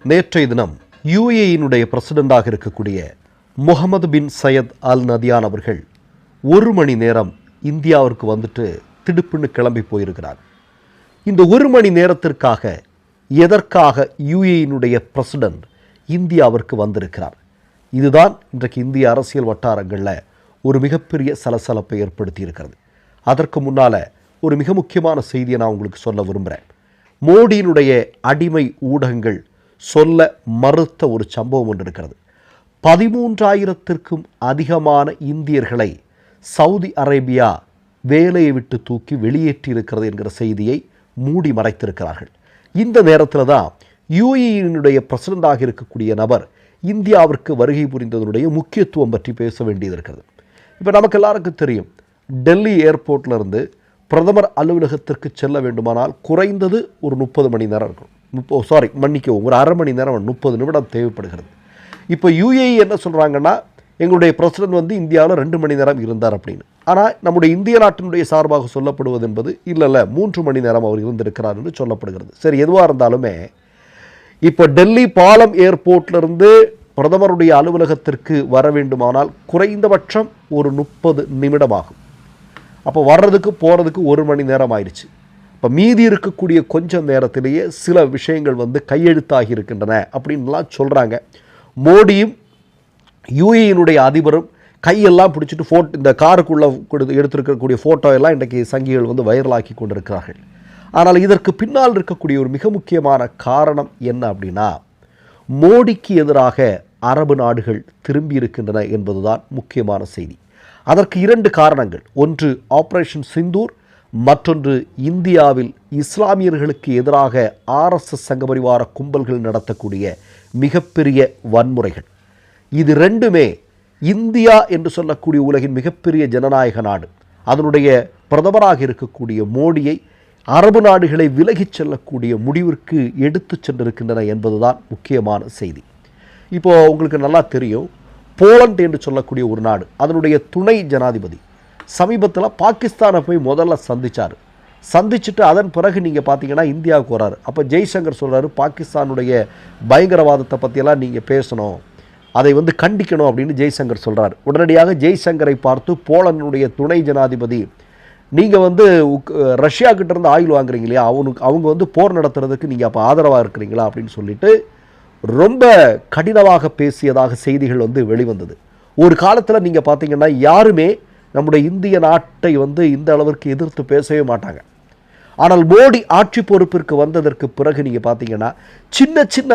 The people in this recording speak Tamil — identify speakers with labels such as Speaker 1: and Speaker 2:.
Speaker 1: நேற்றைய தினம் யுஏஇனுடைய பிரசிடெண்டாக இருக்கக்கூடிய முகமது பின் சையத் அல் நதியான் அவர்கள் 1 மணி நேரம் இந்தியாவிற்கு வந்துட்டு திடுப்புன்னு கிளம்பி போயிருக்கிறார். இந்த 1 மணி நேரத்திற்காக எதற்காக யுஏஇனுடைய பிரசிடெண்ட் இந்தியாவிற்கு வந்திருக்கிறார்? இதுதான் இன்றைக்கு இந்திய அரசியல் வட்டாரங்களில் ஒரு மிகப்பெரிய சலசலப்பை ஏற்படுத்தி இருக்கிறது. அதற்கு முன்னால் ஒரு மிக முக்கியமான செய்தியை நான் உங்களுக்கு சொல்ல விரும்புகிறேன். மோடியினுடைய அடிமை ஊடகங்கள் சொல்ல மறுத்த ஒரு சம்பவம் ஒன்று இருக்கிறது. 13,000த்திற்கும் அதிகமான இந்தியர்களை சவுதி அரேபியா வேலையை விட்டு தூக்கி வெளியேற்றி இருக்கிறது என்கிற செய்தியை மூடி மறைத்திருக்கிறார்கள். இந்த நேரத்தில் தான் யுஏஇனுடைய பிரசிடெண்டாக இருக்கக்கூடிய நபர் இந்தியாவிற்கு வருகை புரிந்ததனுடைய முக்கியத்துவம் பற்றி பேச வேண்டியது இருக்கிறது. இப்போ நமக்கு எல்லாருக்கும் தெரியும், டெல்லி ஏர்போர்ட்லேருந்து பிரதமர் அலுவலகத்திற்கு செல்ல வேண்டுமானால் குறைந்தது ஒரு 30 மணி நேரம் இருக்கும். ஒரு அரை மணி நேரம் 30 நிமிடம் தேவைப்படுகிறது. இப்போ யுஏஇ என்ன சொல்கிறாங்கன்னா, எங்களுடைய பிரசிடெண்ட் இந்தியாவில் 2 மணி நேரம் இருந்தார் அப்படின்னு. ஆனால் நம்முடைய இந்திய நாட்டினுடைய சார்பாக சொல்லப்படுவது என்பது இல்லை 3 மணி நேரம் அவர் இருந்திருக்கிறார் என்று சொல்லப்படுகிறது. சரி, எதுவாக இருந்தாலுமே இப்போ டெல்லி பாலம் ஏர்போர்ட்லேருந்து பிரதமருடைய அலுவலகத்திற்கு வர வேண்டுமானால் குறைந்தபட்சம் ஒரு 30 நிமிடம் ஆகும். அப்போ வர்றதுக்கு போகிறதுக்கு 1 மணி நேரம் ஆயிடுச்சு. இப்போ மீதி இருக்கக்கூடிய கொஞ்சம் நேரத்திலேயே சில விஷயங்கள் கையெழுத்தாகி இருக்கின்றன அப்படின்லாம் சொல்கிறாங்க. மோடியும் யுஏஇனுடைய அதிபரும் கையெல்லாம் பிடிச்சிட்டு இந்த காருக்குள்ளே எடுத்திருக்கக்கூடிய ஃபோட்டோ எல்லாம் இன்றைக்கு சங்கிகள் வைரலாக்கி கொண்டிருக்கிறார்கள். ஆனால் இதற்கு பின்னால் இருக்கக்கூடிய ஒரு மிக முக்கியமான காரணம் என்ன அப்படின்னா, மோடிக்கு எதிராக அரபு நாடுகள் திரும்பி இருக்கின்றன என்பதுதான் முக்கியமான செய்தி. அதற்கு 2 காரணங்கள். ஒன்று ஆபரேஷன் சிந்தூர், மற்றொன்று இந்தியாவில் இஸ்லாமியர்களுக்கு எதிராக RSS சங்கபரிவார கும்பல்கள் நடத்தக்கூடிய மிகப்பெரிய வன்முறைகள். இது 2மே இந்தியா என்று சொல்லக்கூடிய உலகின் மிகப்பெரிய ஜனநாயக நாடு, அதனுடைய பிரதமராக இருக்கக்கூடிய மோடியை அரபு நாடுகளை விலகிச் செல்லக்கூடிய முடிவிற்கு எடுத்து சென்றிருக்கின்றன என்பதுதான் முக்கியமான செய்தி. இப்போது உங்களுக்கு நல்லா தெரியும், போலந்து என்று சொல்லக்கூடிய ஒரு நாடு, அதனுடைய துணை ஜனாதிபதி சமீபத்தில் பாகிஸ்தானை போய் முதல்ல சந்திச்சுட்டு அதன் பிறகு நீங்கள் பார்த்தீங்கன்னா இந்தியாவுக்கு வராரு. அப்போ ஜெய்சங்கர் சொல்கிறாரு, பாகிஸ்தானுடைய பயங்கரவாதத்தை பற்றியெல்லாம் நீங்கள் பேசணும், அதை கண்டிக்கணும் அப்படின்னு ஜெய்சங்கர் சொல்கிறார். உடனடியாக ஜெய்சங்கரை பார்த்து போலந்துடைய துணை ஜனாதிபதி, நீங்கள் ரஷ்யா கிட்டேருந்து ஆயுள் வாங்குறீங்க இல்லையா, அவங்க போர் நடத்துறதுக்கு நீங்கள் அப்போ ஆதரவாக இருக்கிறீங்களா அப்படின்னு சொல்லிட்டு ரொம்ப கடினமாக பேசியதாக செய்திகள் வெளிவந்தது. ஒரு காலத்தில் நீங்கள் பார்த்தீங்கன்னா யாருமே நம்முடைய இந்திய நாட்டை இந்த அளவிற்கு எதிர்த்து பேசவே மாட்டாங்க. ஆனால் மோடி ஆட்சி பொறுப்பிற்கு வந்ததற்கு பிறகு நீங்கள் பார்த்தீங்கன்னா சின்ன சின்ன